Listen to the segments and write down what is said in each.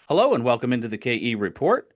Hello and welcome into the KE Report.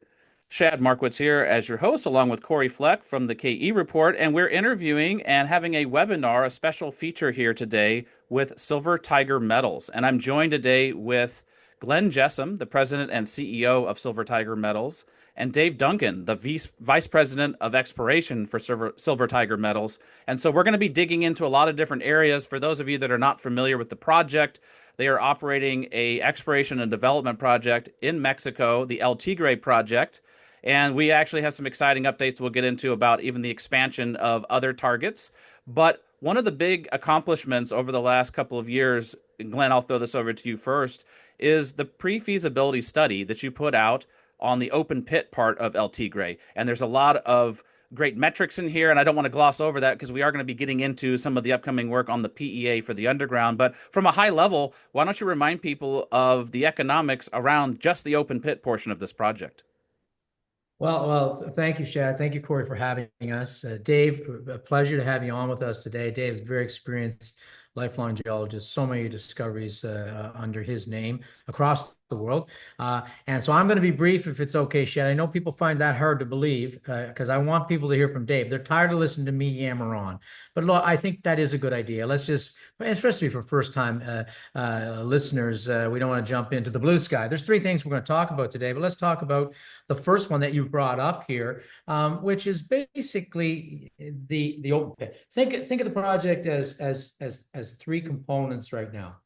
Shad Markwitz here as your host, along with Corey Fleck from the KE Report, and we're interviewing and having a webinar, a special feature here today with Silver Tiger Metals. And I'm joined today with Glenn Jessome, the president and CEO of Silver Tiger Metals, and Dave Duncan, the vice president of exploration for Silver Tiger Metals. And so we're going to be digging into a lot of different areas. For those of you that are not familiar with the project, they are operating a exploration and development project in Mexico, the El Tigre Project. And we actually have some exciting updates we'll get into about even the expansion of other targets. But one of the big accomplishments over the last couple of years, Glenn, I'll throw this over to you first, is the pre-feasibility study that you put out on the open pit part of El Tigre. And there's a lot of great metrics in here, and I don't want to gloss over that because we are going to be getting into some of the upcoming work on the PEA for the underground. But from a high level, why don't you remind people of the economics around just the open pit portion of this project? Thank you, Shad. Thank you, Corey, for having us. Dave, a pleasure to have you on with us today. Dave is a very experienced lifelong geologist, so many discoveries under his name across the world. And so I'm going to be brief if it's okay, Shad. I know people find that hard to believe because I want people to hear from Dave. They're tired of listening to me yammer on. But look, I think that is a good idea. Let's just, especially for first-time listeners, we don't want to jump into the blue sky. There's three things we're going to talk about today, but let's talk about the first one that you brought up here, which is basically the open pit. Think of the project as three components right now.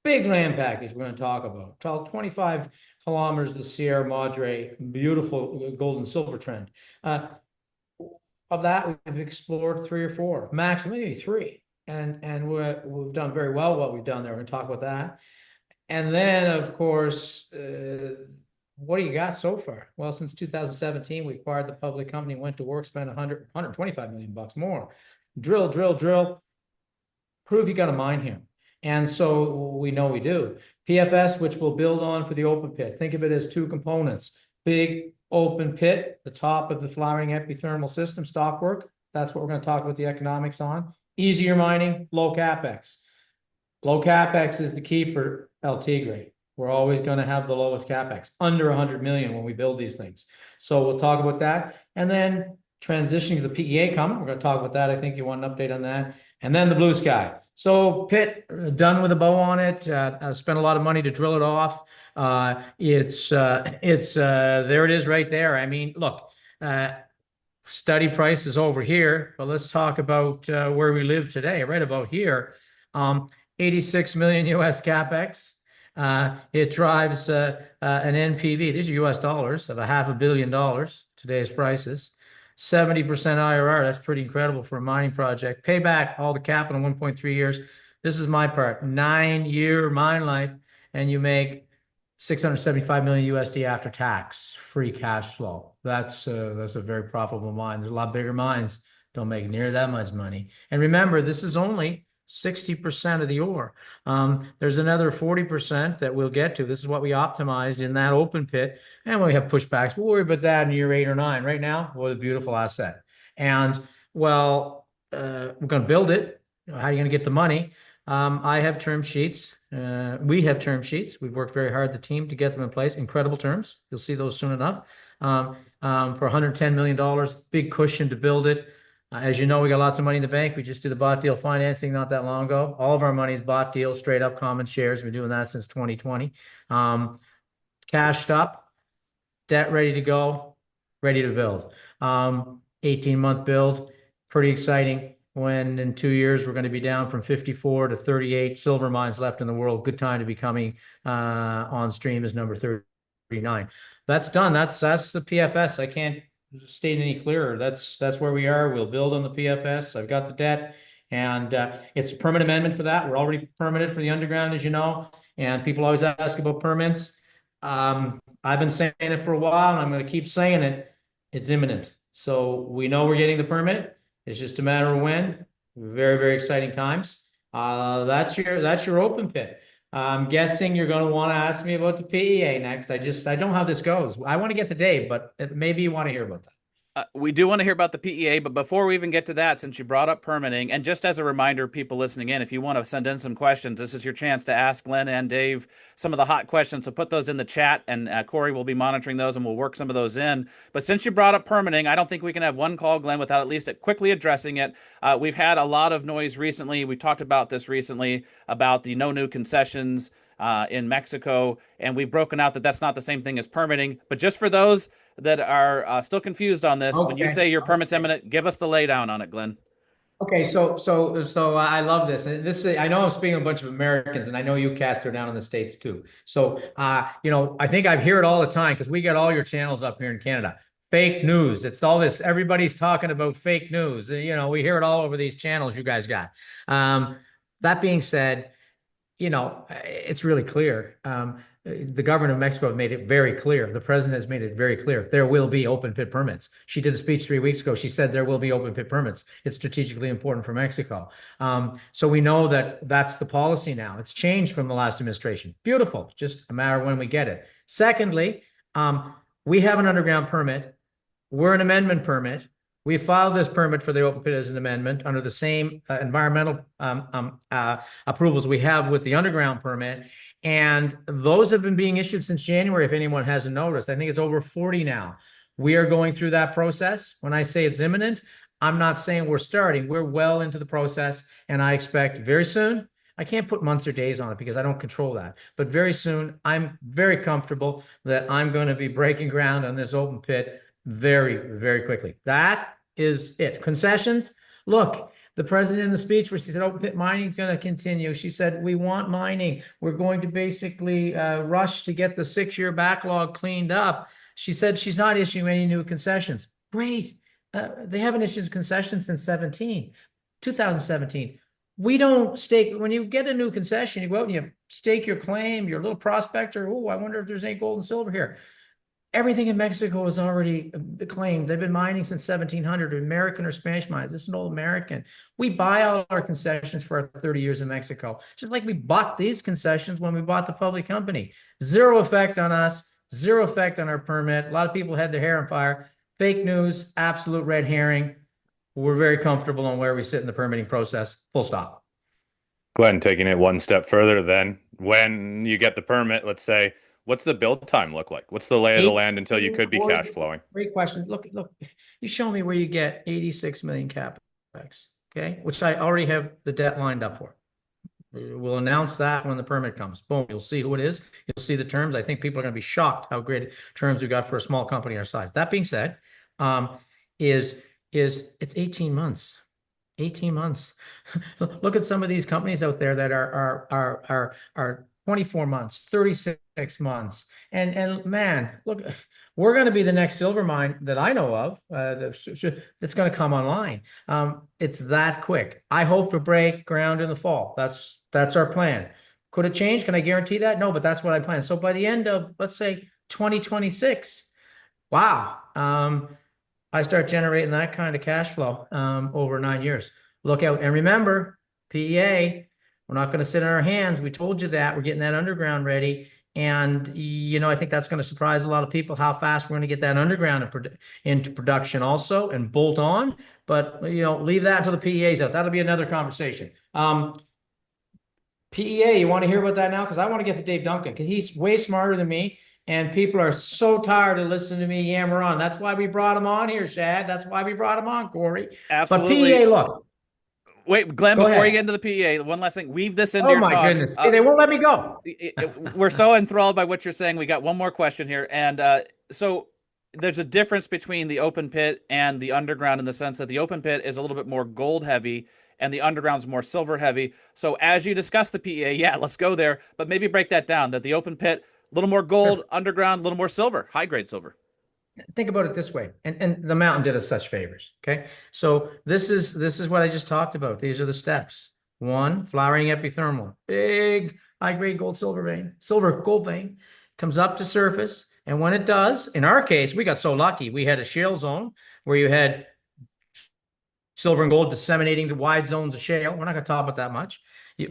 Big land package we're going to talk about. 25 kilometers of the Sierra Madre, beautiful gold and silver trend. Of that, we've explored three or four, maximum maybe three, and we've done very well what we've done there. We're going to talk about that, and then of course. What do you got so far? Well, since 2017, we acquired the public company, went to work, spent 125 million bucks more. Drill, drill, drill. Prove you got a mine here. And so we know we do. PFS, which we'll build on for the open pit. Think of it as two components. Big open pit, the top of the flowering epithermal system, stockwork. That's what we're going to talk about the economics on. Easier mining, low capex. Low capex is the key for El Tigre. We're always going to have the lowest capex, under 100 million when we build these things. So we'll talk about that. And then transitioning to the PEA coming, we're going to talk about that. I think you want an update on that. And then the blue sky. So pit, done with a bow on it. I spent a lot of money to drill it off. There it is right there. I mean, look, study price is over here, but let's talk about where we live today, right about here. 86 million US capex. It drives an NPV, these are US dollars, of $500 million, today's prices. 70% IRR, that's pretty incredible for a mining project. Payback, all the capital, 1.3 years. This is my part, 9-year mine life, and you make 675 million USD after tax, free cash flow. That's a very profitable mine. There's a lot bigger mines, don't make near that much money. And remember, this is only 60% of the ore. There's another 40% that we'll get to. This is what we optimized in that open pit. And when we have pushbacks, we'll worry about that in year 8 or 9. Right now, what a beautiful asset. And well, we're going to build it. How are you going to get the money? I have term sheets. We have term sheets. We've worked very hard, the team, to get them in place. Incredible terms. You'll see those soon enough. For $110 million, big cushion to build it. As you know, we got lots of money in the bank. We just did the bought deal financing not that long ago. All of our money is bought deal, straight up common shares. We've been doing that since 2020. Cashed up, debt ready to go, ready to build. 18-month build, pretty exciting. When in 2 years, we're going to be down from 54 to 38 silver mines left in the world. Good time to be coming on stream is number 39. That's done. That's the PFS. I can't state any clearer. That's where we are. We'll build on the PFS. I've got the debt, and it's a permit amendment for that. We're already permitted for the underground, as you know, and people always ask about permits. I've been saying it for a while, and I'm going to keep saying it. It's imminent. So we know we're getting the permit. It's just a matter of when. Very, very exciting times. That's your open pit. I'm guessing you're going to want to ask me about the PEA next. I don't know how this goes. I want to get to Dave, but maybe you want to hear about that. We do want to hear about the PEA, but before we even get to that, since you brought up permitting, and just as a reminder, people listening in, if you want to send in some questions, this is your chance to ask Glenn and Dave some of the hot questions. So put those in the chat, and Corey will be monitoring those, and we'll work some of those in. But since you brought up permitting, I don't think we can have one call, Glenn, without at least quickly addressing it. We've had a lot of noise recently. We talked about this recently about the no new concessions in Mexico, and we've broken out that that's not the same thing as permitting. But just for those that are still confused on this, when you Okay. say your permit's imminent, give us the laydown on it, Glenn. Okay, so I love this, and I know I'm speaking to a bunch of Americans, and I know you cats are down in the States too. So, I think I hear it all the time because we get all your channels up here in Canada. Fake news. It's all this. Everybody's talking about fake news. We hear it all over these channels you guys got. That being said, it's really clear. The government of Mexico have made it very clear. The president has made it very clear. There will be open pit permits. She did a speech 3 weeks ago. She said there will be open pit permits. It's strategically important for Mexico. So we know that that's the policy now. It's changed from the last administration. Beautiful. Just a matter of when we get it. Secondly, we have an underground permit. We're an amendment permit. We filed this permit for the open pit as an amendment under the same environmental approvals we have with the underground permit. And those have been being issued since January, if anyone hasn't noticed. I think it's over 40 now. We are going through that process. When I say it's imminent, I'm not saying we're starting. We're well into the process, and I expect very soon. I can't put months or days on it because I don't control that. But very soon, I'm very comfortable that I'm going to be breaking ground on this open pit very, very quickly. That is it. Concessions. Look, the president in the speech where she said open pit mining is going to continue. She said, we want mining. We're going to basically rush to get the 6-year backlog cleaned up. She said she's not issuing any new concessions. Great. They haven't issued concessions since 2017. We don't stake, when you get a new concession, you go out and you stake your claim, your little prospector. Oh, I wonder if there's any gold and silver here. Everything in Mexico is already claimed. They've been mining since 1700, American or Spanish mines. This is an old American. We buy all our concessions for our 30 years in Mexico, just like we bought these concessions when we bought the public company. Zero effect on us, zero effect on our permit. A lot of people had their hair on fire. Fake news, absolute red herring. We're very comfortable on where we sit in the permitting process. Full stop. Glenn, taking it one step further, then when you get the permit, let's say, what's the build time look like? What's the lay of the land until you could be cash flowing? Great question. Look, you show me where you get 86 million capex, okay? Which I already have the debt lined up for. We'll announce that when the permit comes. Boom, you'll see who it is. You'll see the terms. I think people are going to be shocked how great terms we got for a small company our size. That being said, it's 18 months. 18 months. Look at some of these companies out there that are 24 months, 36 months. And man, look, we're going to be the next silver mine that I know of that's going to come online. It's that quick. I hope to break ground in the fall. That's our plan. Could it change? Can I guarantee that? No, but that's what I plan. So by the end of, let's say, 2026, wow, I start generating that kind of cash flow over 9 years. Look out. And remember, PEA, we're not going to sit on our hands. We told you that. We're getting that underground ready. And, I think that's going to surprise a lot of people how fast we're going to get that underground into production also and bolt on. But, leave that until the PEA's out. That'll be another conversation. PEA, you want to hear about that now? Because I want to get to Dave Duncan because he's way smarter than me. And people are so tired of listening to me yammer on. That's why we brought him on here, Shad. That's why we brought him on, Corey. Absolutely. But PEA, look. Wait, Glenn, Go before ahead. you get into the PEA, one last thing. Weave this into Oh your my talk. goodness. They won't let me go. We're so enthralled by what you're saying. We got one more question here. And so there's a difference between the open pit and the underground in the sense that the open pit is a little bit more gold heavy and the underground's more silver heavy. So as you discuss the PEA, yeah, let's go there. But maybe break that down, that the open pit, a little more gold, Sure. underground, a little more silver, high grade silver. Think about it this way, and the mountain did us such favors. Okay, so this is what I just talked about. These are the steps. 1, flowering epithermal, big high grade gold silver gold vein comes up to surface, and when it does, in our case, we got so lucky. We had a shale zone where you had silver and gold disseminating to wide zones of shale. We're not going to talk about that much.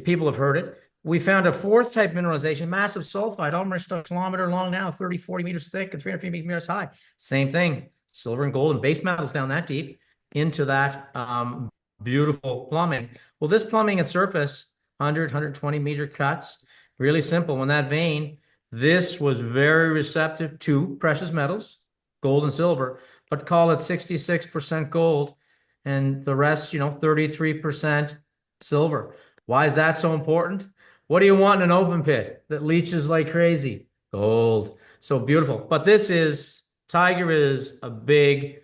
People have heard it. We found a 4th type mineralization, massive sulphide, almost a kilometer long now, 30, 40 meters thick and 350 meters high. Same thing. silver and gold and base metals down that deep into that beautiful plumbing. Well, this plumbing at surface, 120 meter cuts, really simple. When that vein, this was very receptive to precious metals, gold and silver, but call it 66% gold and the rest, 33% silver. Why is that so important? What do you want in an open pit that leaches like crazy? Gold. So beautiful. But Tigre is a big,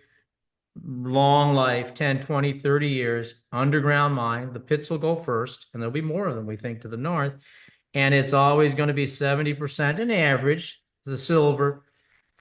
long life, 10, 20, 30 years, underground mine. The pits will go first, and there'll be more of them, we think, to the north. And it's always going to be 70% an average, the silver,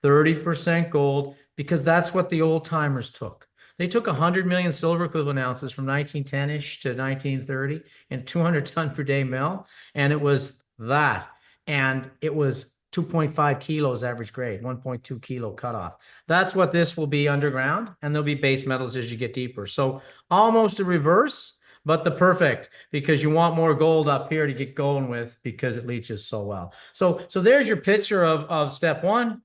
30% gold, because that's what the old timers took. They took 100 million silver equivalent ounces from 1910-ish to 1930 and 200 ton per day mill. And it was that. And it was 2.5 kilos average grade, 1.2 kilo cutoff. That's what this will be underground. And there'll be base metals as you get deeper. So almost a reverse, but the perfect, because you want more gold up here to get going with because it leaches so well. So there's your picture of step one.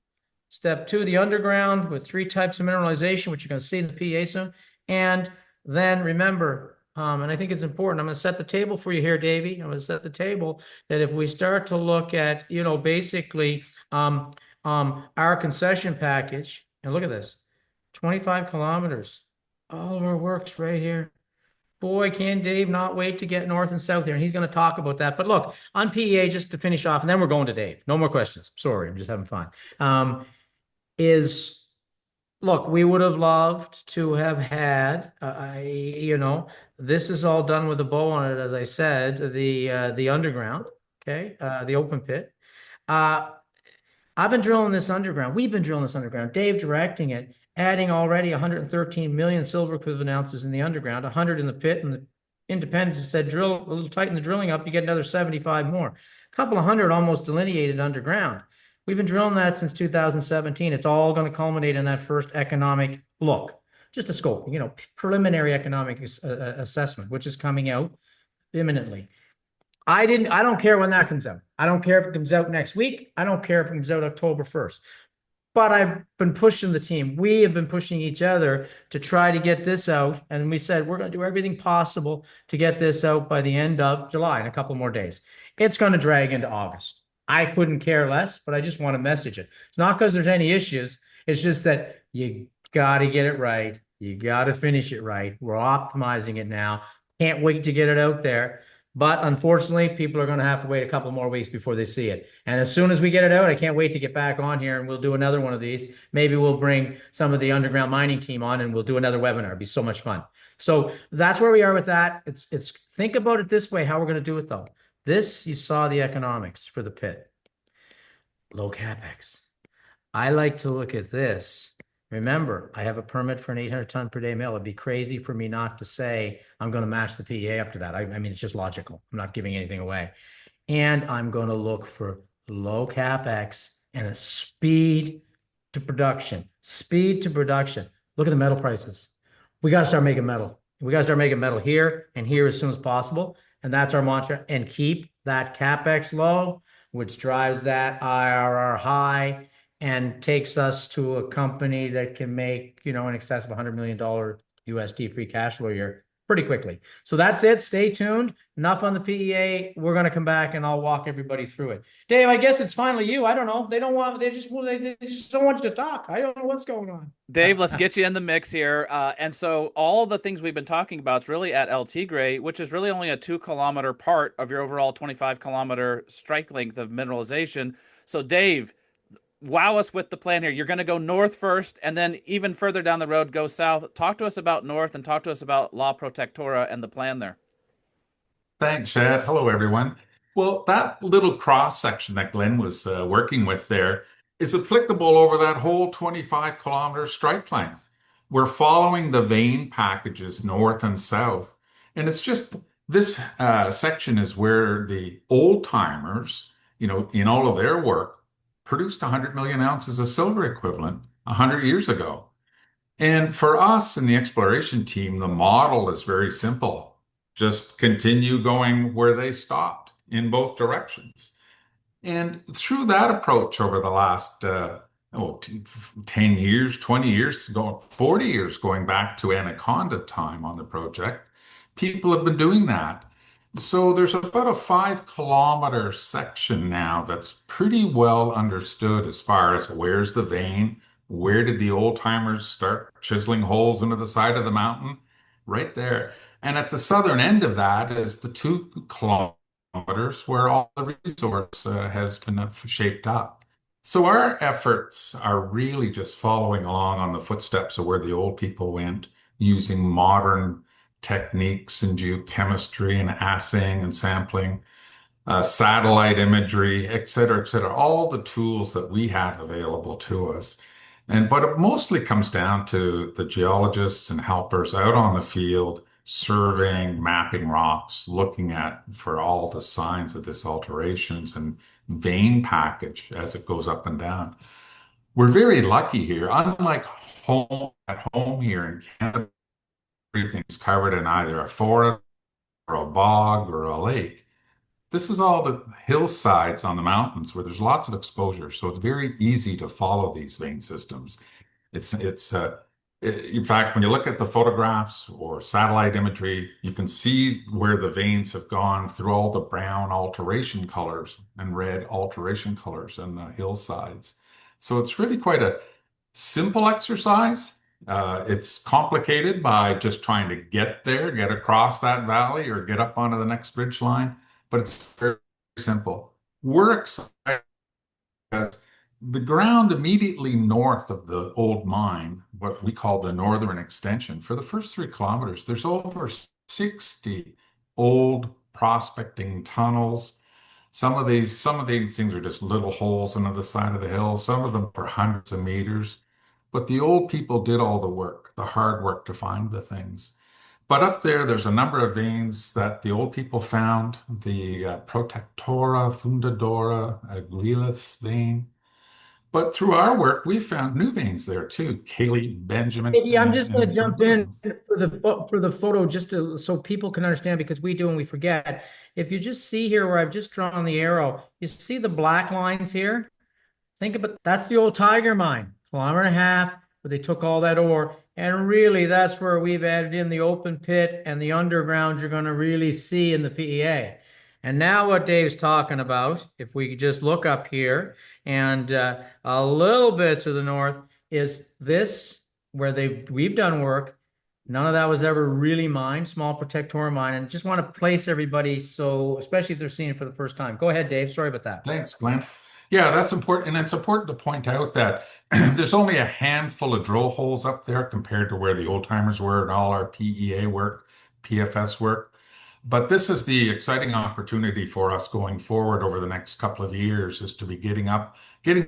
Step two, the underground with 3 types of mineralization, which you're going to see in the PEA soon. And then remember, and I think it's important, I'm going to set the table for you here, Davey. I'm going to set the table that if we start to look at, basically our concession package, and look at this, 25 kilometers, all of our work's right here. Boy, can Dave not wait to get north and south here. And he's going to talk about that. But look, on PEA, just to finish off, and then we're going to Dave. No more questions. Sorry, I'm just having fun. Look, we would have loved to have had, this is all done with a bow on it, as I said, the underground, okay, the open pit. I've been drilling this underground. We've been drilling this underground. Dave directing it, adding already 113 million silver equivalent ounces in the underground, 100 in the pit, and the independents have said drill a little, tighten the drilling up, you get another 75 more. A couple of hundred almost delineated underground. We've been drilling that since 2017. It's all going to culminate in that first economic look, just a scope, preliminary economic assessment, which is coming out imminently. I don't care when that comes out. I don't care if it comes out next week. I don't care if it comes out October 1st. But I've been pushing the team. We have been pushing each other to try to get this out. And we said, we're going to do everything possible to get this out by the end of July in a couple more days. It's going to drag into August. I couldn't care less, but I just want to message it. It's not because there's any issues. It's just that you got to get it right. You got to finish it right. We're optimizing it now. Can't wait to get it out there. But unfortunately, people are going to have to wait a couple more weeks before they see it. And as soon as we get it out, I can't wait to get back on here and we'll do another one of these. Maybe we'll bring some of the underground mining team on and we'll do another webinar. It'd be so much fun. So that's where we are with that. It's think about it this way, how we're going to do it though. This, you saw the economics for the pit. Low capex. I like to look at this. Remember, I have a permit for an 800 ton per day mill. It'd be crazy for me not to say I'm going to match the PEA up to that. I mean, it's just logical. I'm not giving anything away. And I'm going to look for low capex and a speed to production. Speed to production. Look at the metal prices. We got to start making metal. We got to start making metal here and here as soon as possible. And that's our mantra. And keep that capex low, which drives that IRR high and takes us to a company that can make, in excess of $100 million USD free cash flow a year pretty quickly. So that's it. Stay tuned. Enough on the PEA. We're going to come back and I'll walk everybody through it. Dave, I guess it's finally you. I don't know. They just don't want you to talk. I don't know what's going on. Dave, let's get you in the mix here. And so all the things we've been talking about is really at El Tigre, which is really only a 2-kilometer part of your overall 25-kilometer strike length of mineralization. So Dave, wow us with the plan here. You're going to go north first, and then even further down the road, go south. Talk to us about north and talk to us about La Protectora and the plan there. Thanks, Shad. Hello, everyone. Well, that little cross section that Glenn was working with there is applicable over that whole 25-kilometer strike length. We're following the vein packages north and south. And it's just this section is where the old timers, in all of their work, produced 100 million ounces of silver equivalent 100 years ago. And for us in the exploration team, the model is very simple. Just continue going where they stopped in both directions. And through that approach over the last oh, 10 years, 20 years, 40 years going back to Anaconda time on the project. People have been doing that. So there's about a 5 kilometer section now that's pretty well understood as far as where's the vein, where did the old timers start chiseling holes into the side of the mountain? Right there. And at the southern end of that is the 2 kilometers where all the resource has been shaped up. So our efforts are really just following along on the footsteps of where the old people went, using modern techniques in geochemistry and assaying and sampling, satellite imagery, et cetera, all the tools that we have available to us. But it mostly comes down to the geologists and helpers out on the field, surveying, mapping rocks, looking at for all the signs of this alterations and vein package as it goes up and down. We're very lucky here. Unlike at home here in Canada, everything's covered in either a forest or a bog or a lake. This is all the hillsides on the mountains where there's lots of exposure, so it's very easy to follow these vein systems. In fact, when you look at the photographs or satellite imagery, you can see where the veins have gone through all the brown alteration colors and red alteration colors in the hillsides. So it's really quite a simple exercise. It's complicated by just trying to get there, get across that valley, or get up onto the next ridge line, but it's very simple. We're excited because the ground immediately north of the old mine, what we call the northern extension, for the first 3 kilometers, there's over 60 old prospecting tunnels. Some of these things are just little holes into the side of the hill. Some of them for hundreds of meters. But the old people did all the work, the hard work to find the things. But up there, there's a number of veins that the old people found. The Protectora, Fundadora, Aguilas vein. But through our work, we found new veins there too. Cayley, Benjamin, Yeah, I'm just going and to some jump good in ones. for the photo just so people can understand because we do and we forget. If you just see here where I've just drawn the arrow, you see the black lines here? Think about that's the old Tigre mine, kilometer and a half, where they took all that ore. And really, that's where we've added in the open pit and the underground you're going to really see in the PEA. And now, what Dave's talking about, if we could just look up here and a little bit to the north, is this where we've done work. None of that was ever really mined, small Protectora mine. And just want to place everybody so, especially if they're seeing it for the first time. Go ahead, Dave. Sorry about that. Thanks, Glenn. Yeah, that's important. And it's important to point out that there's only a handful of drill holes up there compared to where the old timers were and all our PEA work, PFS work. But this is the exciting opportunity for us going forward over the next couple of years is to be getting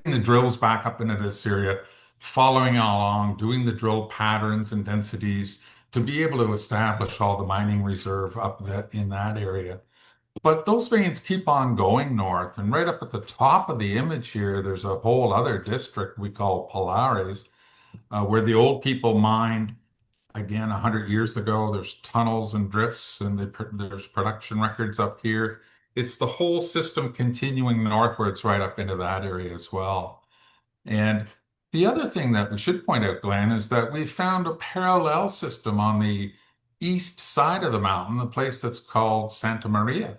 the drills back up into this area, following along, doing the drill patterns and densities to be able to establish all the mining reserve in that area. But those veins keep on going north, and right up at the top of the image here, there's a whole other district we call Polares, where the old people mined again 100 years ago. There's tunnels and drifts, and there's production records up here. It's the whole system continuing northwards right up into that area as well. And the other thing that we should point out, Glenn, is that we found a parallel system on the east side of the mountain, a place that's called Santa Maria.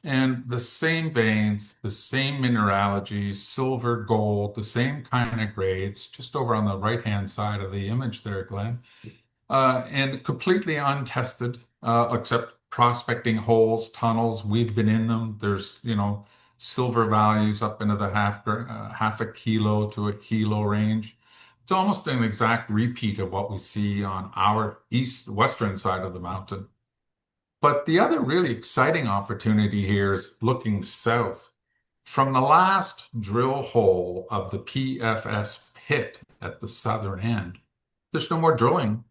And the same veins, the same mineralogy, silver, gold, the same kind of grades, just over on the right-hand side of the image there, Glenn. And completely untested, except prospecting holes, tunnels. We've been in them. There's, silver values up into the half a kilo to a kilo range. It's almost an exact repeat of what we see on our western side of the mountain. But the other really exciting opportunity here is looking south. From the last drill hole of the PFS pit at the southern end, there's no more drilling.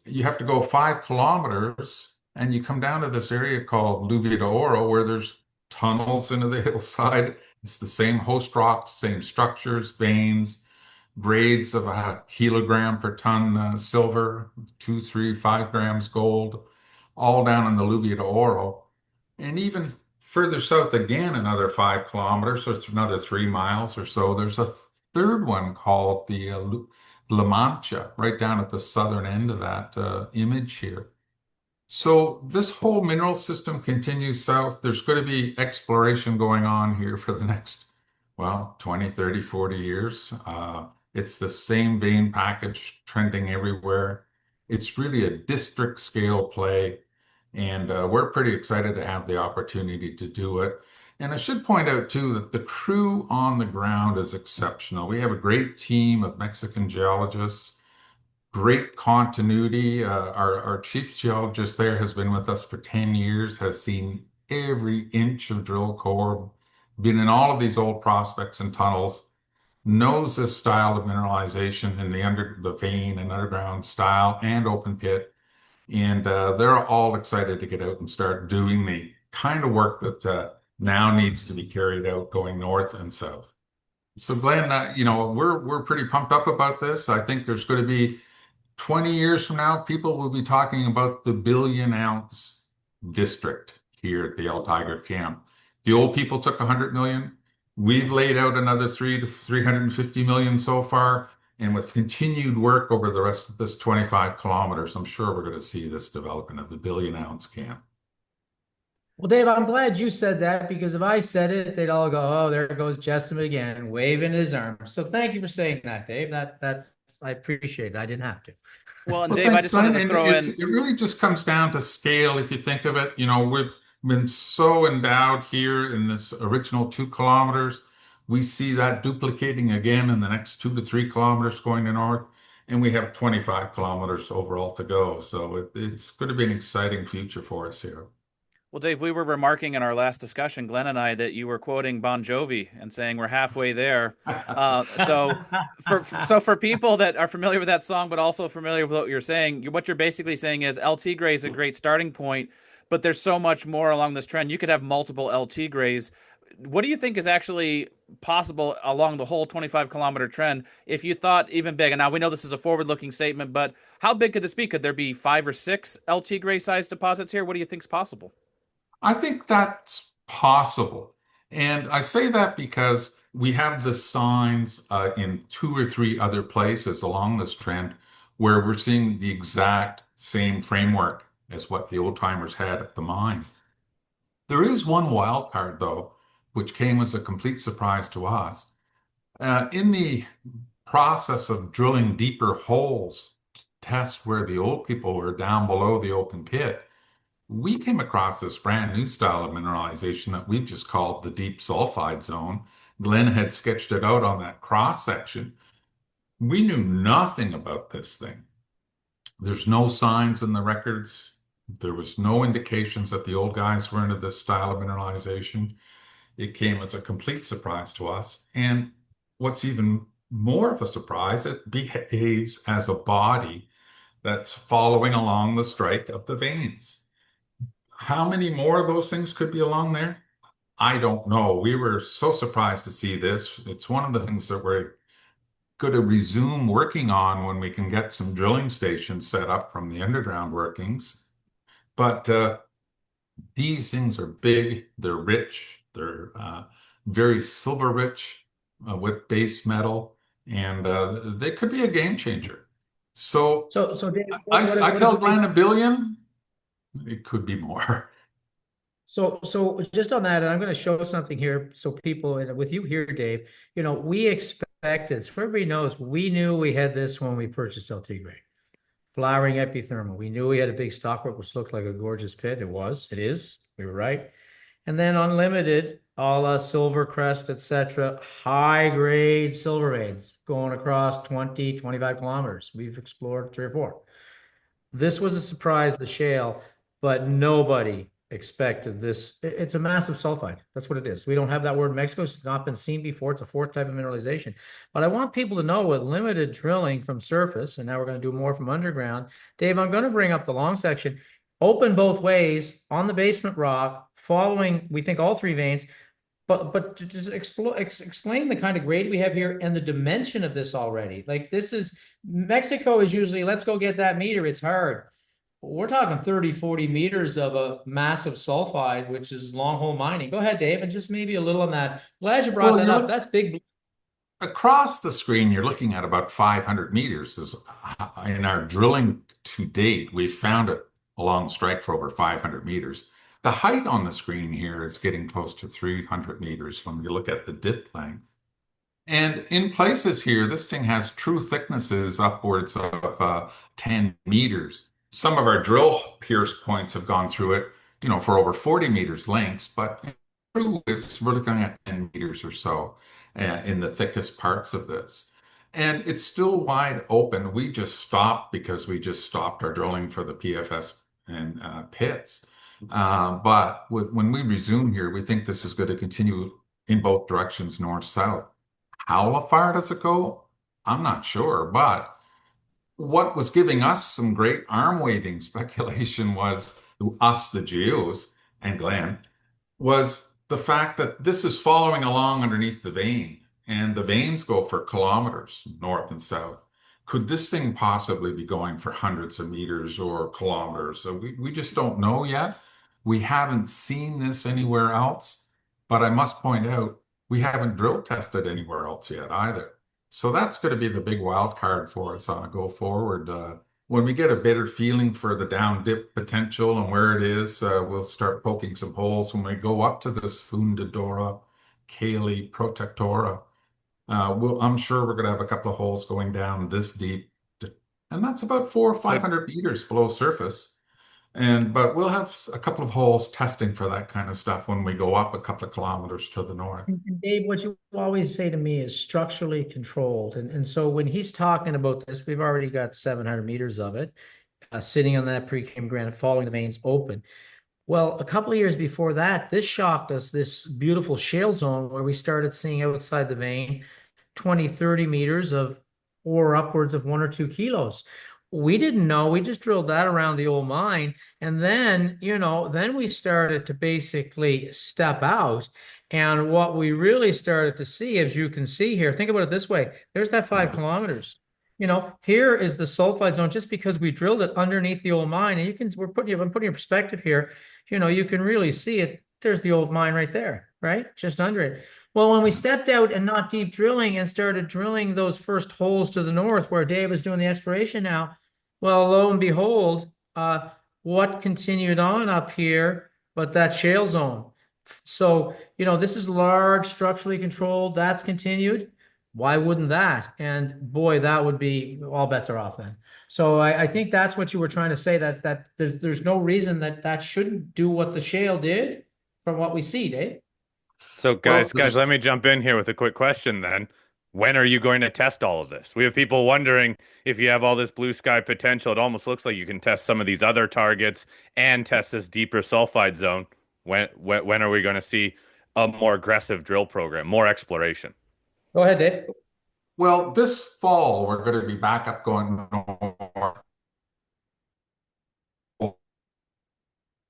You have to go 5 kilometers and you come down to this area called Lluvia de Oro where there's tunnels into the hillside. It's the same host rocks, same structures, veins, grades of a kilogram per ton silver, 2, 3, 5 grams gold, all down in the Lluvia de Oro. And even further south again, another 5 kilometers, so it's another 3 miles or so, there's a third one called the La Mancha, right down at the southern end of that image here. So this whole mineral system continues south. There's going to be exploration going on here for the next, well, 20, 30, 40 years. It's the same vein package trending everywhere. It's really a district scale play, and we're pretty excited to have the opportunity to do it. And I should point out too that the crew on the ground is exceptional. We have a great team of Mexican geologists, great continuity. Our chief geologist there has been with us for 10 years, has seen every inch of drill core, been in all of these old prospects and tunnels, knows this style of mineralization in the vein and underground style and open pit. And they're all excited to get out and start doing the kind of work that now needs to be carried out going north and south. So Glenn, we're pretty pumped up about this. I think there's going to be 20 years from now, people will be talking about the billion-ounce district here at the El Tigre camp. The old people took 100 million. We've laid out another 350 million so far. And with continued work over the rest of this 25 kilometers, I'm sure we're going to see this development of the billion-ounce camp. Well, Dave, I'm glad you said that, because if I said it, they'd all go, "Oh, there goes Jessome again, waving his arms." So thank you for saying that, Dave. That I appreciate it. I didn't have to. Well, and Well, Dave, I thanks, just wanted Glenn. to And throw in. it really just comes down to scale if you think of it. We've been so endowed here in this original 2 kilometers. We see that duplicating again in the next 2 to 3 kilometers going to north, and we have 25 kilometers overall to go. So it's going to be an exciting future for us here. Well, Dave, we were remarking in our last discussion, Glenn and I, that you were quoting Bon Jovi and saying we're halfway there. So for people that are familiar with that song, but also familiar with what you're saying, what you're basically saying is El Tigre is a great starting point, but there's so much more along this trend. You could have multiple El Tigres. What do you think is actually possible along the whole 25-kilometer trend if you thought even big? And now we know this is a forward-looking statement, but how big could this be? Could there be 5 or 6 El Tigre-sized deposits here? What do you think is possible? I think that's possible. And I say that because we have the signs in 2 or 3 other places along this trend where we're seeing the exact same framework as what the old timers had at the mine. There is one wild card, though, which came as a complete surprise to us. In the process of drilling deeper holes to test where the old people were down below the open pit, we came across this brand new style of mineralization that we've just called the deep sulphide zone. Glenn had sketched it out on that cross section. We knew nothing about this thing. There's no signs in the records. There was no indications that the old guys were into this style of mineralization. It came as a complete surprise to us. And what's even more of a surprise, it behaves as a body that's following along the strike of the veins. How many more of those things could be along there? I don't know. We were so surprised to see this. It's one of the things that we're going to resume working on when we can get some drilling stations set up from the underground workings. But these things are big, they're rich, they're very silver rich with base metal, and they could be a game changer. So Dave, I what is tell the base? Glenn a billion, it could be more. So just on that, and I'm going to show something here. So people, and with you here, Dave, we expected, so everybody knows, we knew we had this when we purchased El Tigre. Flowering epithermal. We knew we had a big stockwork, which looked like a gorgeous pit. It is. We were right. And then unlimited, all silver crest, etc. High grade silver veins going across 20, 25 kilometers. We've explored 3 or 4. This was a surprise, the shale, but nobody expected this. It's a massive sulphide. That's what it is. We don't have that word in Mexico. It's not been seen before. It's a 4th type of mineralization. But I want people to know, with limited drilling from surface, and now we're going to do more from underground. Dave, I'm going to bring up the long section, open both ways on the basement rock, following, we think, all 3 veins. But to just explain the kind of grade we have here and the dimension of this already. Like, this is, Mexico is usually, let's go get that meter. It's hard. We're talking 30, 40 meters of a massive sulphide, which is long hole mining. Go ahead, Dave, and just maybe a little on that. Glad you brought that up. That's big. across the screen, you're looking at about 500 meters. In our drilling to date, we found it along strike for over 500 meters. The height on the screen here is getting close to 300 meters when you look at the dip length. And in places here, this thing has true thicknesses upwards of 10 meters. Some of our drill pierce points have gone through it, for over 40 meters lengths, but in true, it's really going at 10 meters or so in the thickest parts of this. And it's still wide open. We just stopped because we just stopped our drilling for the PFS and pits. But when we resume here, we think this is going to continue in both directions, north-south. How far does it go? I'm not sure, but what was giving us some great arm waving speculation was us, the geos, and Glenn, was the fact that this is following along underneath the vein, and the veins go for kilometers north and south. Could this thing possibly be going for hundreds of meters or kilometers? So we just don't know yet. We haven't seen this anywhere else, but I must point out, we haven't drill tested anywhere else yet either. So that's going to be the big wild card for us on a go forward. When we get a better feeling for the down dip potential and where it is, we'll start poking some holes. When we go up to this Fundadora, Cayley, Protectora, I'm sure we're going to have a couple of holes going down this deep. And that's about 400 or 500 meters below surface. But we'll have a couple of holes testing for that kind of stuff when we go up a couple of kilometers to the north. And Dave, what you always say to me is structurally controlled. And so when he's talking about this, we've already got 700 meters of it sitting on that pre-cam granite, following the veins open. Well, a couple of years before that, this shocked us, this beautiful shale zone where we started seeing outside the vein 20, 30 meters of ore upwards of 1 or 2 kilos. We didn't know. We just drilled that around the old mine. And then, then we started to basically step out. And what we really started to see, as you can see here, think about it this way. There's that 5 kilometers. Here is the sulphide zone, just because we drilled it underneath the old mine. And I'm putting in perspective here. You can really see it. There's the old mine right there, right? Just under it. Well, when we stepped out and not deep drilling and started drilling those first holes to the north where Dave is doing the exploration now, well, lo and behold, what continued on up here but that shale zone? So, this is large, structurally controlled. That's continued. Why wouldn't that? And boy, that would be, all bets are off then. So I think that's what you were trying to say, that there's no reason that shouldn't do what the shale did from what we see, Dave. So guys, let me jump in here with a quick question then. When are you going to test all of this? We have people wondering, if you have all this blue sky potential, it almost looks like you can test some of these other targets and test this deeper sulfide zone. When are we going to see a more aggressive drill program, more exploration? Go ahead, Dave. Well, this fall, we're going to be back up going north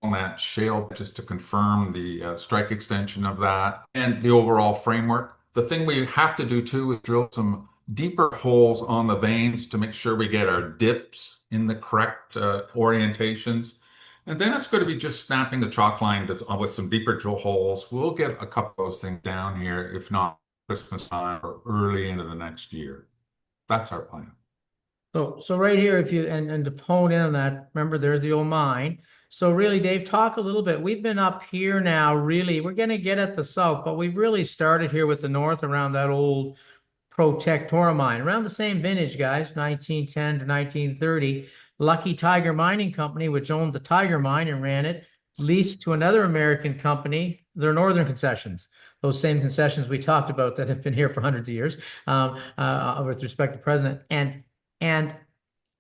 on that shale, just to confirm the strike extension of that and the overall framework. The thing we have to do too is drill some deeper holes on the veins to make sure we get our dips in the correct orientations. And then it's going to be just snapping the chalk line with some deeper drill holes. We'll get a couple of those things down here, if not Christmas time or early into the next year. That's our plan. So right here, if you and to hone in on that, remember there's the old mine. So really, Dave, talk a little bit. We've been up here now, really. We're going to get at the south, but we've really started here with the north around that old Protectora mine, around the same vintage, guys, 1910 to 1930. Lucky Tigre Mining Company, which owned the Tigre mine and ran it, leased to another American company their northern concessions. Those same concessions we talked about that have been here for hundreds of years, with respect to president.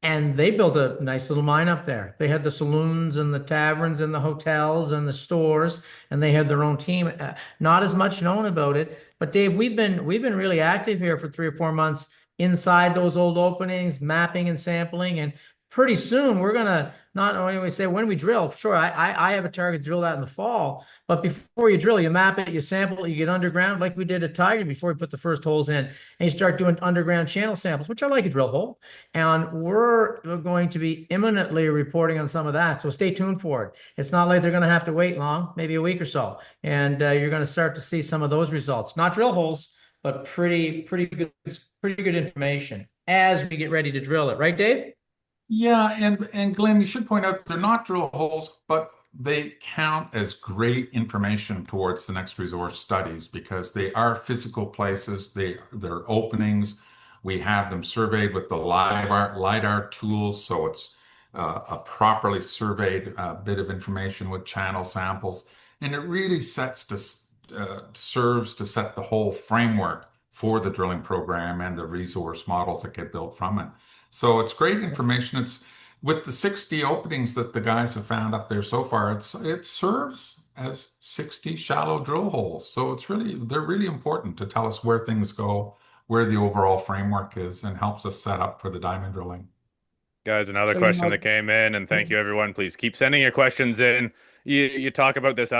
And they built a nice little mine up there. They had the saloons and the taverns and the hotels and the stores, and they had their own team. Not as much known about it, but Dave, we've been really active here for 3 or 4 months inside those old openings, mapping and sampling. And pretty soon we're gonna not only we say when we drill, sure, I have a target to drill that in the fall, but before you drill, you map it, you sample it, you get underground like we did at Tigre before we put the first holes in, and you start doing underground channel samples, which are like a drill hole. And we're going to be imminently reporting on some of that. So stay tuned for it. It's not like they're going to have to wait long, maybe a week or so. And you're going to start to see some of those results, not drill holes, but pretty good information as we get ready to drill it. Right, Dave? Yeah, and Glenn, you should point out they're not drill holes, but they count as great information towards the next resource studies because they are physical places. They're openings. We have them surveyed with the LiDAR tools, so it's a properly surveyed bit of information with channel samples, and it really serves to set the whole framework for the drilling program and the resource models that get built from it. So it's great information. It's with the 60 openings that the guys have found up there so far, it serves as 60 shallow drill holes. So they're really important to tell us where things go, where the overall framework is, and helps us set up for the diamond drilling. Guys, another So, question that came in, and thank you everyone. Please keep sending your questions in. You talk about this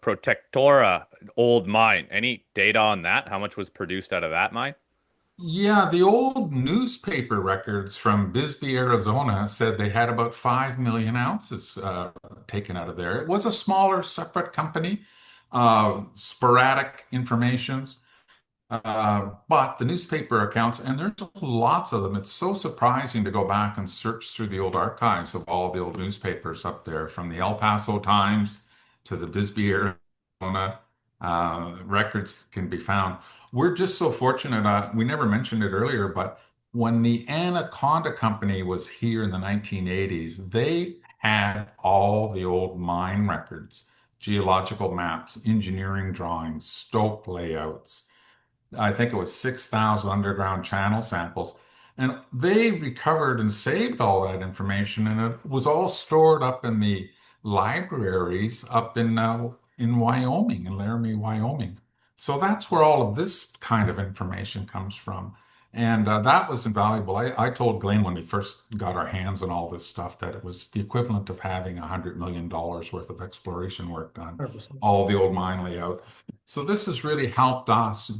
Protectora old mine. Any data on that? How much was produced out of that mine? Yeah, the old newspaper records from Bisbee, Arizona said they had about 5 million ounces taken out of there. It was a smaller, separate company, sporadic informations. But the newspaper accounts, and there's lots of them. It's so surprising to go back and search through the old archives of all the old newspapers up there, from the El Paso Times to the Bisbee, Arizona. Records can be found. We're just so fortunate. We never mentioned it earlier, but when the Anaconda Company was here in the 1980s, they had all the old mine records, geological maps, engineering drawings, stope layouts. I think it was 6,000 underground channel samples. And they recovered and saved all that information, and it was all stored up in the libraries up in Wyoming, in Laramie, Wyoming. So that's where all of this kind of information comes from. And that was invaluable. I told Glenn when we first got our hands on all this stuff that it was the equivalent of having $100 million worth of exploration work done, 100%. all the old mine layout. So this has really helped us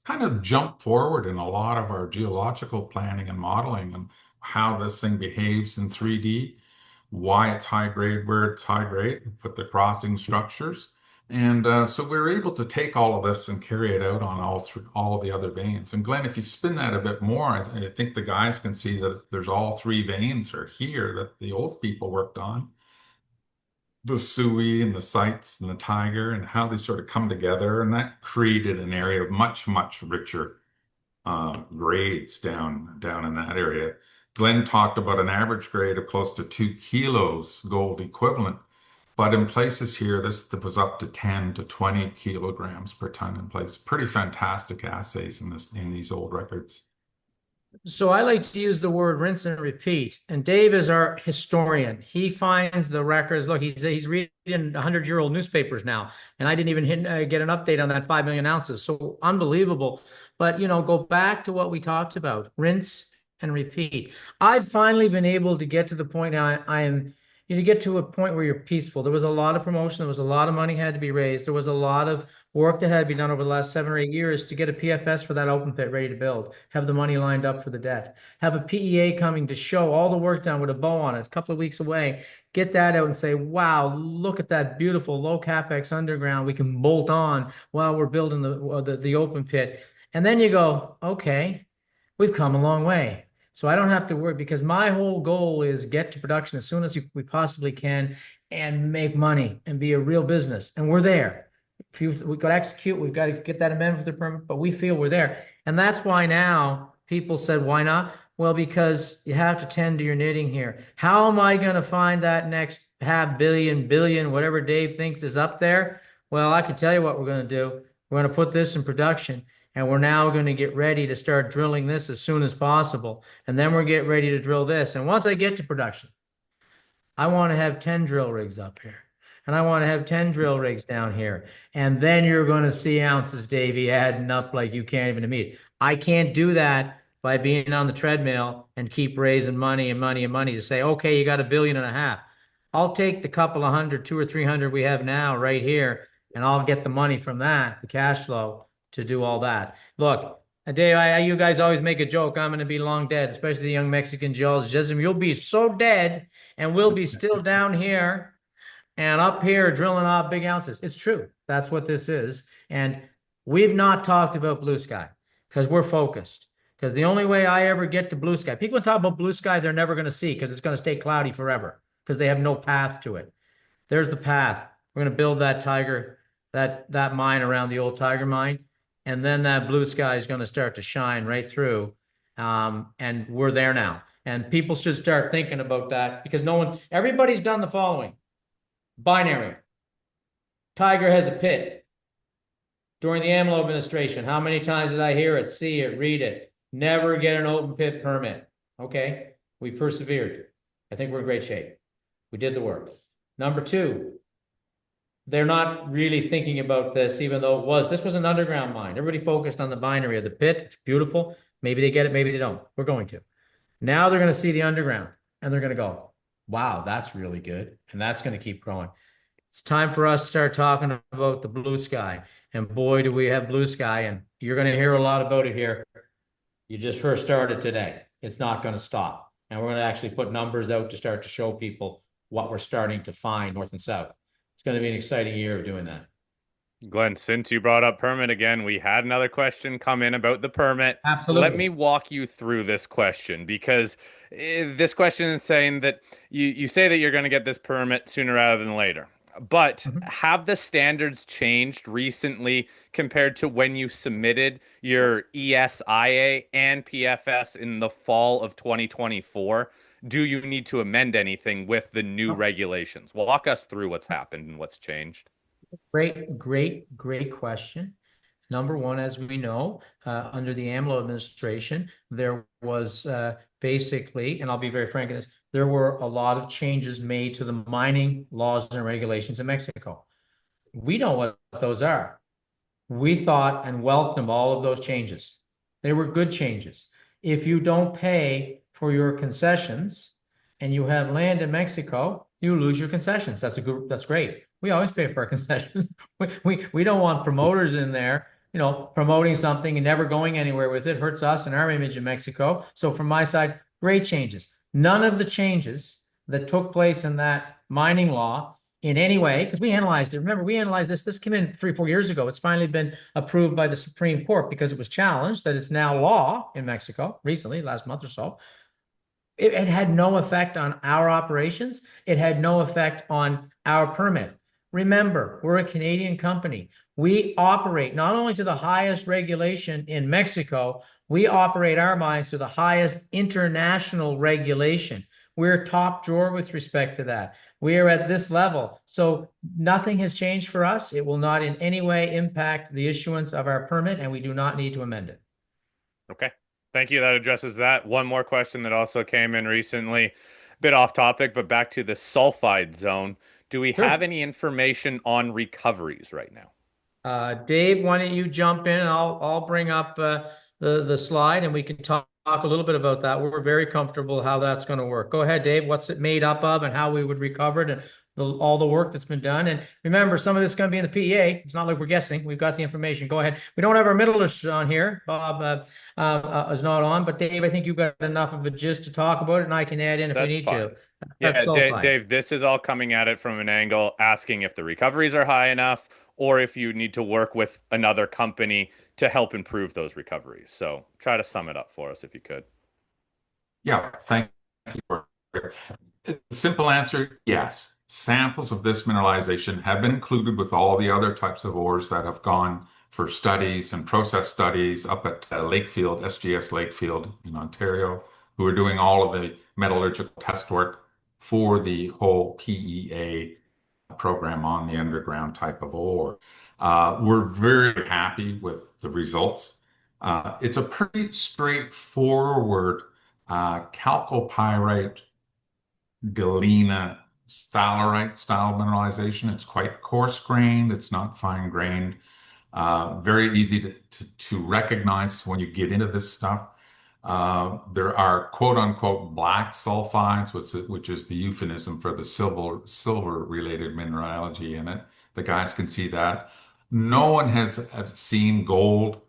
kind of jump forward in a lot of our geological planning and modeling and how this thing behaves in 3D, why it's high grade, where it's high grade, with the crossing structures. And so we're able to take all of this and carry it out on all the other veins. And Glenn, if you spin that a bit more, I think the guys can see that there's all three veins are here that the old people worked on. The Sui and the Sites and the Tigre and how they sort of come together. And that created an area of much, much richer grades down in that area. Glenn talked about an average grade of close to 2 kilos gold equivalent, but in places here, this was up to 10 to 20 kilograms per ton in place. Pretty fantastic assays in these old records. So I like to use the word rinse and repeat. And Dave is our historian. He finds the records. Look, he's reading 100-year-old newspapers now, and I didn't even get an update on that 5 million ounces. So unbelievable. But go back to what we talked about: rinse and repeat. I've finally been able to get to the point now. I am. You get to a point where you're peaceful. There was a lot of promotion. There was a lot of money had to be raised. There was a lot of work that had to be done over the last 7 or 8 years to get a PFS for that open pit ready to build, have the money lined up for the debt, have a PEA coming to show all the work done with a bow on it, a couple of weeks away, get that out and say, wow, look at that beautiful low capex underground. We can bolt on while we're building the open pit. And then you go, okay, we've come a long way. So I don't have to worry, because my whole goal is get to production as soon as we possibly can and make money and be a real business. And we're there. We've got to execute. We've got to get that amendment for the permit, but we feel we're there. And that's why now people said, why not? Well, because you have to tend to your knitting here. How am I going to find that next half billion, whatever Dave thinks is up there? Well, I can tell you what we're going to do. We're going to put this in production. And we're now going to get ready to start drilling this as soon as possible. And then we're getting ready to drill this. And once I get to production, I want to have 10 drill rigs up here. And I want to have 10 drill rigs down here. And then you're going to see ounces, Davey, adding up like you can't even meet. I can't do that by being on the treadmill and keep raising money and money and money to say, okay, you got 1.5 billion. I'll take the couple of hundred, 200 or 300 we have now right here, and I'll get the money from that, the cash flow, to do all that. Look, Dave, you guys always make a joke. I'm going to be long dead, especially the young Mexican geologist. Jessome, you'll be so dead, and we'll be still down here and up here drilling off big ounces. It's true. That's what this is. And We've not talked about blue sky because we're focused. Because the only way I ever get to blue sky, people talk about blue sky they're never going to see because it's going to stay cloudy forever because they have no path to it. There's the path. We're going to build that Tigre, that mine around the old Tigre mine, and then that blue sky is going to start to shine right through. And we're there now. And people should start thinking about that because everybody's done the following. Binary. Tigre has a pit. During the AMLO administration, how many times did I hear it, see it, read it? Never get an open pit permit. Okay, we persevered. I think we're in great shape. We did the work. Number two, they're not really thinking about this, even though this was an underground mine. Everybody focused on the binary of the pit. It's beautiful. Maybe they get it, maybe they don't. We're going to. Now they're going to see the underground and they're going to go, wow, that's really good. And that's going to keep growing. It's time for us to start talking about the blue sky. And boy, do we have blue sky. And you're going to hear a lot about it here. You just first started today. It's not going to stop. And we're going to actually put numbers out to start to show people what we're starting to find north and south. It's going to be an exciting year of doing that. Glenn, since you brought up permit again, we had another question come in about the permit. Absolutely. Let me walk you through this question because this question is saying that you say that you're going to get this permit sooner rather than later. But have the standards changed recently compared to when you submitted your ESIA and PFS in the fall of 2024? Do you need to amend anything with the new regulations? Walk us through what's happened and what's changed. Great question. Number one, as we know, under the AMLO administration, there was basically, and I'll be very frank in this, there were a lot of changes made to the mining laws and regulations in Mexico. We know what those are. We thought and welcomed all of those changes. They were good changes. If you don't pay for your concessions and you have land in Mexico, you lose your concessions. That's great. We always pay for our concessions. We don't want promoters in there, promoting something and never going anywhere with it. Hurts us and our image in Mexico. So from my side, great changes. None of the changes that took place in that mining law in any way, because we analyzed it. Remember, we analyzed this. This came in 3-4 years ago. It's finally been approved by the Supreme Court because it was challenged that it's now law in Mexico recently, last month or so. It had no effect on our operations. It had no effect on our permit. Remember, we're a Canadian company. We operate not only to the highest regulation in Mexico, we operate our mines to the highest international regulation. We're top drawer with respect to that. We are at this level. So nothing has changed for us. It will not in any way impact the issuance of our permit, and we do not need to amend it. Okay. Thank you. That addresses that. One more question that also came in recently, a bit off topic, but back to the sulphide zone. Do we have any information on recoveries right now? Dave, why don't you jump in and I'll bring up the slide and we can talk a little bit about that. We're very comfortable how that's going to work. Go ahead, Dave. What's it made up of and how we would recover it and all the work that's been done. And remember, some of this is going to be in the PEA. It's not like we're guessing. We've got the information. Go ahead. We don't have our metallurgist on here. Bob is not on, but Dave, I think you've got enough of a gist to talk about it, and I can add in if we need to. Yeah, Dave, this is all coming at it from an angle asking if the recoveries are high enough or if you need to work with another company to help improve those recoveries. So try to sum it up for us if you could. Yeah, thank you. The simple answer, yes. Samples of this mineralization have been included with all the other types of ores that have gone for studies and process studies up at Lakefield, SGS Lakefield in Ontario, who are doing all of the metallurgical test work for the whole PEA program on the underground type of ore. We're very happy with the results. It's a pretty straightforward chalcopyrite galena sphalerite style mineralization. It's quite coarse grained. It's not fine grained. Very easy to recognize when you get into this stuff. There are quote unquote black sulphides, which is the euphemism for the silver related mineralogy in it. The guys can see that. No one has seen gold.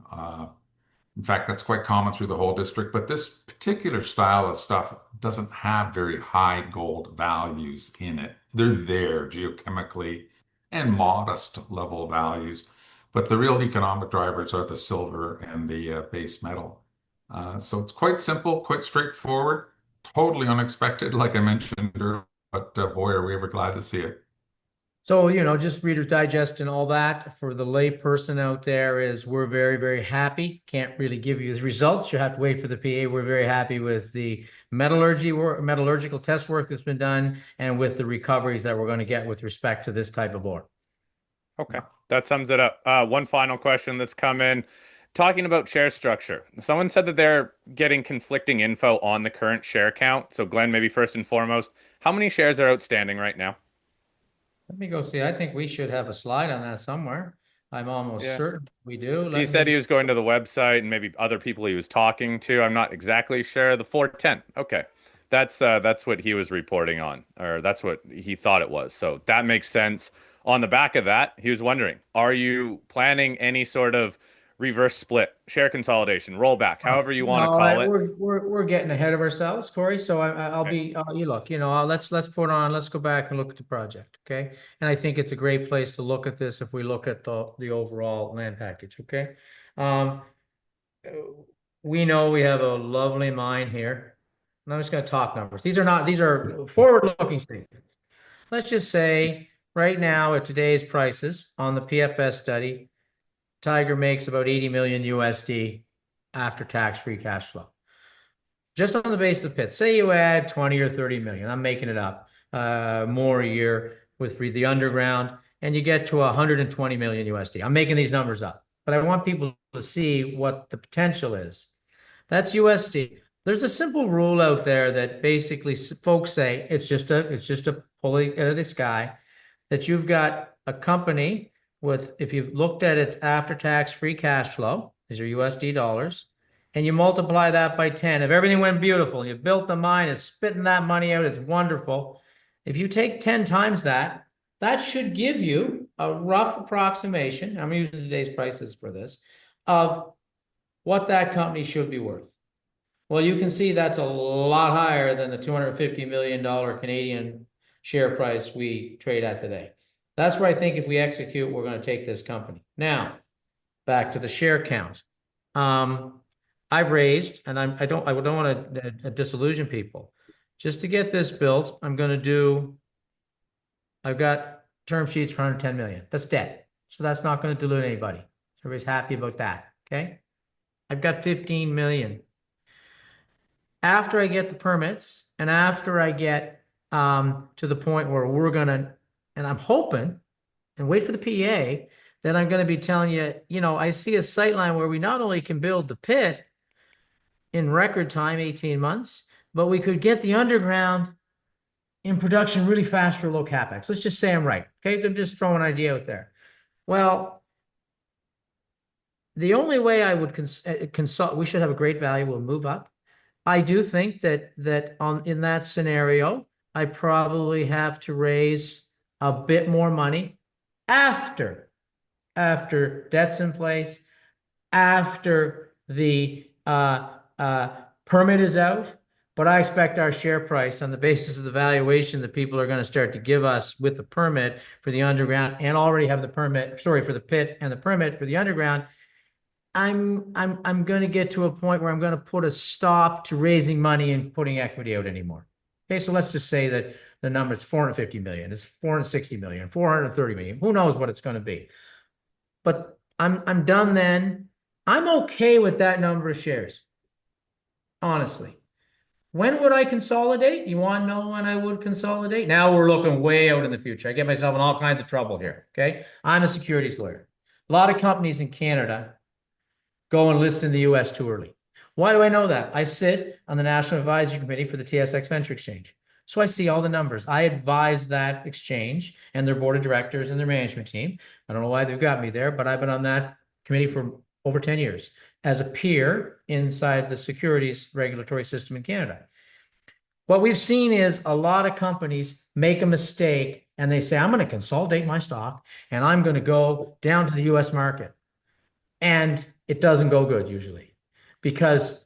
In fact, that's quite common through the whole district, but this particular style of stuff doesn't have very high gold values in it. They're there geochemically and modest level values. but the real economic drivers are the silver and the base metal. So it's quite simple, quite straightforward, totally unexpected, like I mentioned earlier, but boy, are we ever glad to see it. So, just Reader's Digest and all that for the lay person out there is we're very, very happy. Can't really give you the results. You have to wait for the PA. We're very happy with the metallurgical test work that's been done and with the recoveries that we're going to get with respect to this type of ore. Okay, that sums it up. One final question that's come in. Talking about share structure. Someone said that they're getting conflicting info on the current share count. So Glenn, maybe first and foremost, how many shares are outstanding right now? Let me go see. I think we should have a slide on that somewhere. I'm almost Yeah. certain we do. He said he was going to the website and maybe other people he was talking to. I'm not exactly sure. The 410. Okay. That's what he was reporting on, or that's what he thought it was. So that makes sense. On the back of that, he was wondering, are you planning any sort of reverse split, share consolidation, rollback, however you want to No, call it? we're getting ahead of ourselves, Corey. So I'll Okay. be you look, let's go back and look at the project, okay? And I think it's a great place to look at this if we look at the overall land package, okay? Um, we know we have a lovely mine here. And I'm just going to talk numbers. These are forward-looking statements. Let's just say right now at today's prices on the PFS study, Tigre makes about 80 million USD after tax free cash flow. Just on the base of the pit, say you add 20 or 30 million, I'm making it up, more a year with the underground, and you get to 120 million USD. I'm making these numbers up, but I want people to see what the potential is. That's USD. There's a simple rule out there that basically folks say it's just a pulling out of the sky, that you've got a company with, if you looked at its after-tax free cash flow, these are USD dollars, and you multiply that by 10. If everything went beautiful, you built the mine, it's spitting that money out, it's wonderful. If you take 10 times that, that should give you a rough approximation, I'm using today's prices for this, of what that company should be worth. Well, you can see that's a lot higher than the $250 million Canadian share price we trade at today. That's where I think if we execute, we're going to take this company. Now, back to the share count. I've raised, and I don't want to disillusion people. Just to get this built, I've got term sheets for 110 million. That's debt. So that's not going to dilute anybody. So everybody's happy about that. Okay. I've got 15 million. After I get the permits and after I get to the point where we're going to, and I'm hoping, and wait for the PEA, then I'm going to be telling you, I see a sight line where we not only can build the pit in record time, 18 months, but we could get the underground in production really fast for low capex. Let's just say I'm right. Okay. I'm just throwing an idea out there. Well, the only way I would consult, we should have a great value. We'll move up. I do think that in that scenario, I probably have to raise a bit more money after debt's in place, after the permit is out. But I expect our share price on the basis of the valuation that people are going to start to give us with the permit for the underground and already have the permit, sorry, for the pit and the permit for the underground. I'm going to get to a point where I'm going to put a stop to raising money and putting equity out anymore. Okay, so let's just say that the number is 450 million, it's 460 million, 430 million. Who knows what it's going to be? But I'm done then. I'm okay with that number of shares. Honestly. When would I consolidate? You want to know when I would consolidate? Now we're looking way out in the future. I get myself in all kinds of trouble here. Okay. I'm a securities lawyer. A lot of companies in Canada go and list in the US too early. Why do I know that? I sit on the National Advisory Committee for the TSX Venture Exchange. So I see all the numbers. I advise that exchange and their board of directors and their management team. I don't know why they've got me there, but I've been on that committee for over 10 years as a peer inside the securities regulatory system in Canada. What we've seen is a lot of companies make a mistake and they say, I'm going to consolidate my stock and I'm going to go down to the US market. And it doesn't go good usually because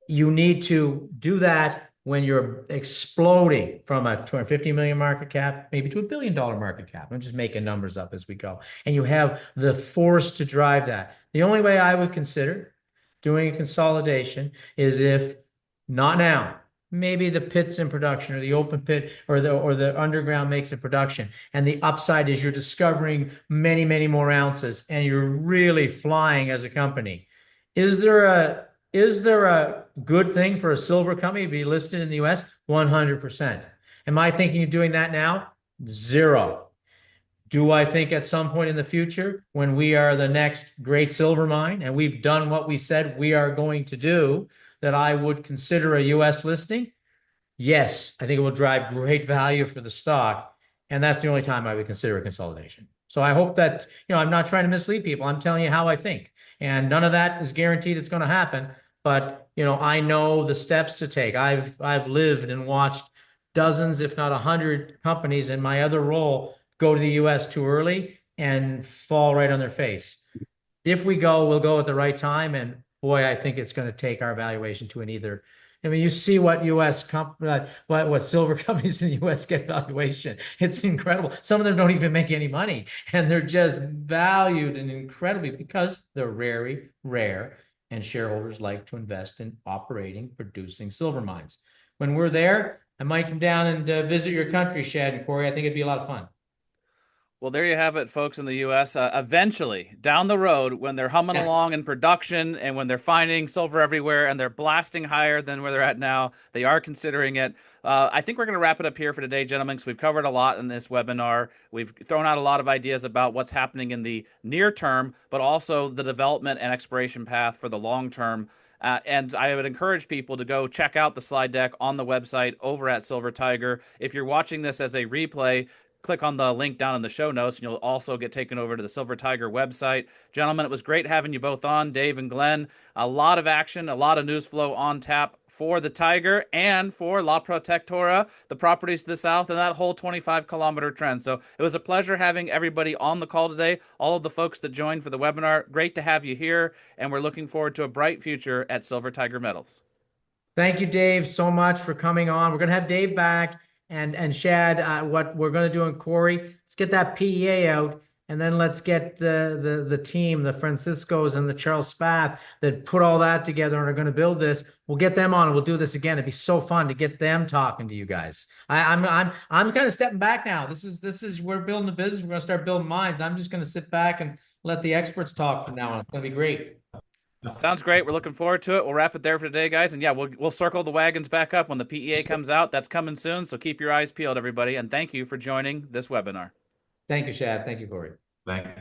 you need to do that when you're exploding from a 250 million market cap, maybe to $1 billion market cap. I'm just making numbers up as we go. And you have the force to drive that. The only way I would consider doing a consolidation is if not now, maybe the pit's in production or the open pit or the underground makes a production. And the upside is you're discovering many, many more ounces and you're really flying as a company. Is there a good thing for a silver company to be listed in the US? 100%. Am I thinking of doing that now? Zero. Do I think at some point in the future, when we are the next great silver mine and we've done what we said we are going to do, that I would consider a US listing? Yes, I think it will drive great value for the stock. And that's the only time I would consider a consolidation. So I hope that, I'm not trying to mislead people. I'm telling you how I think. And none of that is guaranteed it's going to happen. But, I know the steps to take. I've lived and watched dozens, if not 100 companies in my other role go to the US too early and fall right on their face. If we go, we'll go at the right time. And boy, I think it's going to take our valuation to an either. I mean, you see what what silver companies in the US get valuation. It's incredible. Some of them don't even make any money, and they're just valued and incredibly because they're very rare, and shareholders like to invest in operating, producing silver mines. When we're there, I might come down and visit your country, Shad and Corey. I think it'd be a lot of fun. Well, there you have it, folks in the U.S. Eventually, down the road, when they're humming along in production and when they're finding silver everywhere and they're blasting higher than where they're at now, they are considering it. I think we're going to wrap it up here for today, gentlemen, because we've covered a lot in this webinar. We've thrown out a lot of ideas about what's happening in the near term, but also the development and exploration path for the long term. And I would encourage people to go check out the slide deck on the website over at Silver Tiger. If you're watching this as a replay, click on the link down in the show notes and you'll also get taken over to the Silver Tiger website. Gentlemen, it was great having you both on, Dave and Glenn. A lot of action, a lot of news flow on tap for the Tiger and for La Protectora, the properties to the south, and that whole 25-kilometer trend. So it was a pleasure having everybody on the call today, all of the folks that joined for the webinar. Great to have you here, and we're looking forward to a bright future at Silver Tiger Metals. Thank you, Dave, so much for coming on. We're going to have Dave back. And Shad, what we're going to do, and Corey, let's get that PEA out, and then let's get the team, the Franciscos and the Charles Spath that put all that together and are going to build this. We'll get them on, and we'll do this again. It'd be so fun to get them talking to you guys. I'm kind of stepping back now. This is we're building a business. We're going to start building mines. I'm just going to sit back and let the experts talk from now on. It's going to be great. Sounds great. We're looking forward to it. We'll wrap it there for today, guys. And yeah, we'll circle the wagons back up when the PEA comes out. That's coming soon. So keep your eyes peeled, everybody. And thank you for joining this webinar. Thank you, Shad. Thank you, Corey. Thank you.